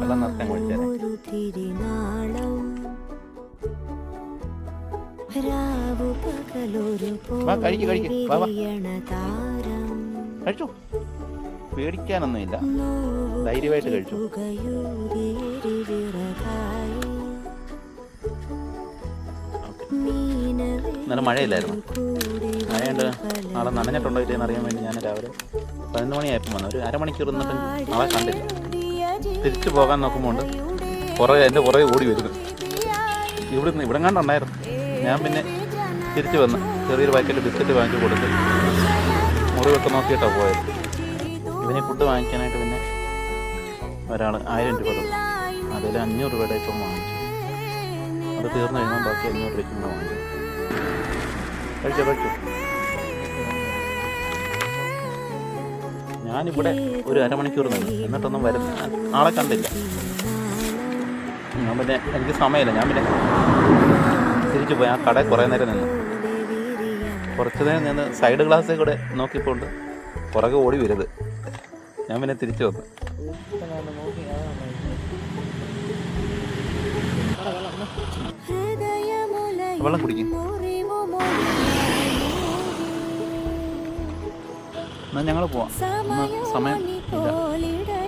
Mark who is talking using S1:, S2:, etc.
S1: വെള്ളം നിർത്താൻ കുടിച്ചേരാം. കഴിച്ചു, പേടിക്കാനൊന്നുമില്ല, ധൈര്യമായിട്ട് കഴിച്ചു. ഇന്നലെ മഴയില്ലായിരുന്നു. മഴയുണ്ട്, നാളെ നനഞ്ഞിട്ടുണ്ടോ ഇല്ലെന്ന് അറിയാൻ വേണ്ടി ഞാൻ രാവിലെ 11 മണിയായപ്പോൾ വന്നു. ഒരു അരമണിക്കൂർ നിന്നിട്ട് നാളെ കണ്ടില്ല. തിരിച്ചു പോകാൻ നോക്കുമ്പോൾ എൻ്റെ പുറകെ ഓടി വരുന്നു. ഇവിടെ കണ്ടുണ്ടായിരുന്നു. ഞാൻ പിന്നെ തിരിച്ചു വന്ന് ചെറിയൊരു പാക്കറ്റ് ബിസ്ക്കറ്റ് വാങ്ങിച്ച് കൊടുത്ത് മുറിവൊക്കെ നോക്കിയിട്ടാണ് പോയത്. ഇവനെ ഫുഡ് വാങ്ങിക്കാനായിട്ട് പിന്നെ ഒരാൾ 1000 രൂപ തന്നു. അതിൽ 500 രൂപയുടെ ഇപ്പം വാങ്ങിച്ചു. അത് തീർന്നു കഴിയുമ്പോൾ ബാക്കി 500 രൂപയ്ക്ക് കൂടെ വാങ്ങിച്ചു. കഴിച്ചു. ഞാനിവിടെ ഒരു അരമണിക്കൂർ നിന്ന് എന്നിട്ടൊന്നും വരുന്നില്ല. ആളെ കണ്ടില്ല. ഞാൻ പിന്നെ എനിക്ക് സമയമില്ല. ഞാൻ പിന്നെ തിരിച്ചു പോയി. ആ കടയിൽ കുറേ നേരം നിന്ന്, കുറച്ച് നേരം നിന്ന് സൈഡ് ഗ്ലാസ്സിൽ കൂടെ നോക്കിക്കൊണ്ട് പുറകെ ഓടി വരുത്. ഞാൻ പിന്നെ തിരിച്ചു വന്നു. വെള്ളം കുടിക്കും. എന്നാൽ ഞങ്ങൾ പോവാം. സമയം ഇല്ല.